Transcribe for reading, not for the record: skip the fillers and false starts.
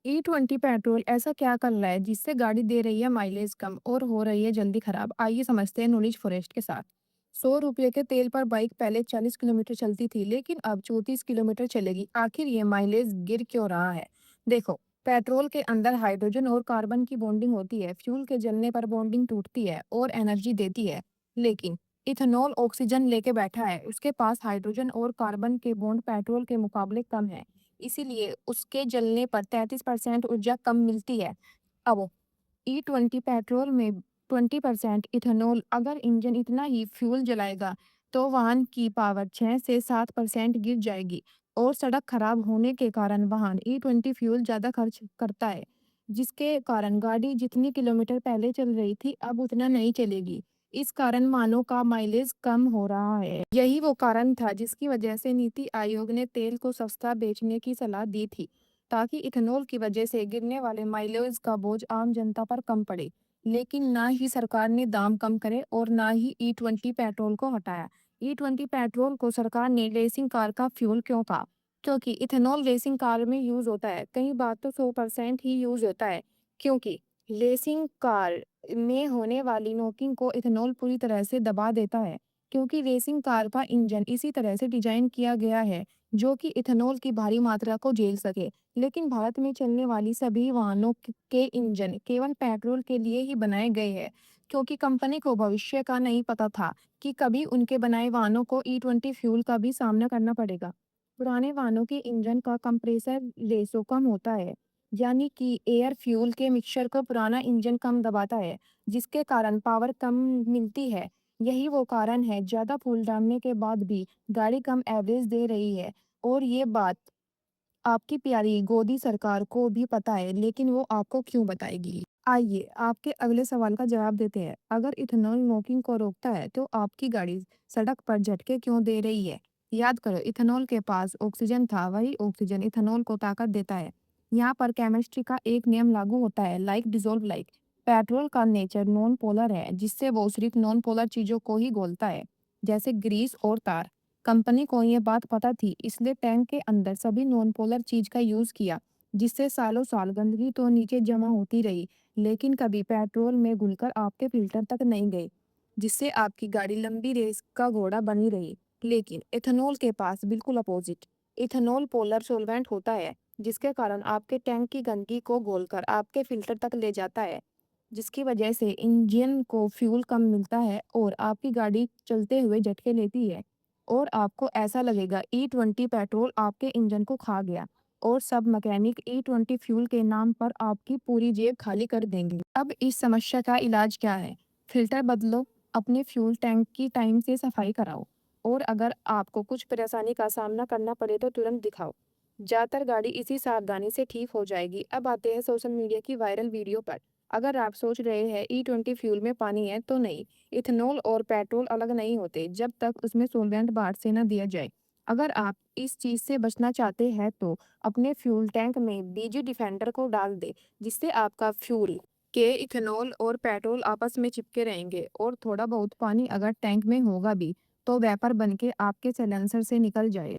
E20 petrol ऐसा क्या कर रहा है जिससे गाड़ी दे रही है माइलेज कम और हो रही है जल्दी खराब? आइए समझते हैं नॉलेज फॉरेस्ट के साथ। 100 रुपये के तेल पर बाइक पहले 40 किलोमीटर चलती थी, लेकिन अब 34 किलोमीटर चलेगी। आखिर ये माइलेज गिर क्यों रहा है? देखो, पेट्रोल के अंदर हाइड्रोजन और कार्बन की बॉन्डिंग होती है। फ्यूल के जलने पर बॉन्डिंग टूटती है और एनर्जी देती है। लेकिन इथेनॉल ऑक्सीजन लेके बैठा है, उसके पास हाइड्रोजन और कार्बन के बॉन्ड पेट्रोल के मुकाबले कम है। इसीलिए उसके जलने पर 33% ऊर्जा कम मिलती है। अब E20 पेट्रोल में 20% इथेनॉल। अगर इंजन इतना ही फ्यूल जलाएगा तो वाहन की पावर 6 से 7% गिर जाएगी। और सड़क खराब होने के कारण वाहन E20 फ्यूल ज़्यादा खर्च करता है, जिसके कारण गाड़ी जितनी किलोमीटर पहले चल रही थी अब उतना नहीं चलेगी। इस कारण वाहनों का माइलेज कम हो रहा है। यही वो कारण था जिसकी वजह से नीति आयोग ने तेल को सस्ता बेचने की सलाह दी थी, ताकि इथेनॉल की वजह से गिरने वाले माइलेज का बोझ आम जनता पर कम पड़े। लेकिन ना ही सरकार ने दाम कम करे और ना ही E20 पेट्रोल को हटाया। E20 पेट्रोल को सरकार ने रेसिंग कार का फ्यूल क्यों कहा? क्योंकि इथेनॉल रेसिंग कार में यूज होता है, कई बार तो 100% ही यूज होता है। क्योंकि रेसिंग कार में होने वाली नॉकिंग को इथेनॉल पूरी तरह से दबा देता है। क्योंकि रेसिंग कार का इंजन इसी तरह से डिजाइन किया गया है जो कि इथेनॉल की भारी मात्रा को झेल सके। लेकिन भारत में चलने वाली सभी वाहनों के इंजन केवल पेट्रोल के लिए ही बनाए गए हैं, क्योंकि कंपनी को भविष्य का नहीं पता था कि कभी उनके बनाए वाहनों को E20 फ्यूल का भी सामना करना पड़ेगा। पुराने वाहनों के इंजन का कंप्रेसर रेशो कम होता है, यानी कि एयर फ्यूल के मिक्सचर को पुराना इंजन कम दबाता है, जिसके कारण पावर कम मिलती है। यही वो कारण है ज़्यादा फ्यूल डालने के बाद भी गाड़ी कम एवरेज दे रही है। और ये बात आपकी प्यारी गोदी सरकार को भी पता है, लेकिन वो आपको क्यों बताएगी? आइए आपके अगले सवाल का जवाब देते हैं। अगर इथेनॉल नॉकिंग को रोकता है तो आपकी गाड़ी सड़क पर झटके क्यों दे रही है? याद करो, इथेनॉल के पास ऑक्सीजन था, वही ऑक्सीजन इथेनॉल को ताकत देता है। यहाँ पर केमिस्ट्री का एक नियम लागू होता है, लाइक डिसॉल्व लाइक। पेट्रोल का नेचर नॉन पोलर है, जिससे वो सिर्फ नॉन पोलर चीजों को ही घोलता है, जैसे ग्रीस और तार। कंपनी को ये बात पता थी, इसलिए टैंक के अंदर सभी नॉन पोलर चीज का यूज किया, जिससे सालों साल गंदगी तो नीचे जमा होती रही, लेकिन कभी पेट्रोल में घुलकर आपके फिल्टर तक नहीं गई, जिससे आपकी गाड़ी लंबी रेस का घोड़ा बनी रही। लेकिन इथेनॉल के पास बिल्कुल अपोजिट। इथेनॉल पोलर सॉल्वेंट होता है, जिसके कारण आपके टैंक की गंदगी को घोलकर आपके फिल्टर तक ले जाता है, जिसकी वजह से इंजन को फ्यूल कम मिलता है और आपकी गाड़ी चलते हुए झटके लेती है। और आपको ऐसा लगेगा E20 पेट्रोल आपके इंजन को खा गया, और सब मैकेनिक E20 फ्यूल के नाम पर आपकी पूरी जेब खाली कर देंगे। अब इस समस्या का इलाज क्या है? फिल्टर बदलो, अपने फ्यूल टैंक की टाइम से सफाई कराओ, और अगर आपको कुछ परेशानी का सामना करना पड़े तो तुरंत दिखाओ। ज़्यादातर गाड़ी इसी सावधानी से ठीक हो जाएगी। अब आते हैं सोशल मीडिया की वायरल वीडियो पर। अगर आप सोच रहे हैं E20 फ्यूल में पानी है, तो नहीं। इथेनॉल और पेट्रोल अलग नहीं होते जब तक उसमें सॉल्वेंट बाहर से न दिया जाए। अगर आप इस चीज़ से बचना चाहते हैं तो अपने फ्यूल टैंक में बीजी डिफेंडर को डाल दें, जिससे आपका फ्यूल के इथेनॉल और पेट्रोल आपस में चिपके रहेंगे, और थोड़ा बहुत पानी अगर टैंक में होगा भी तो वेपर बन के आपके सिलेंसर से निकल जाए।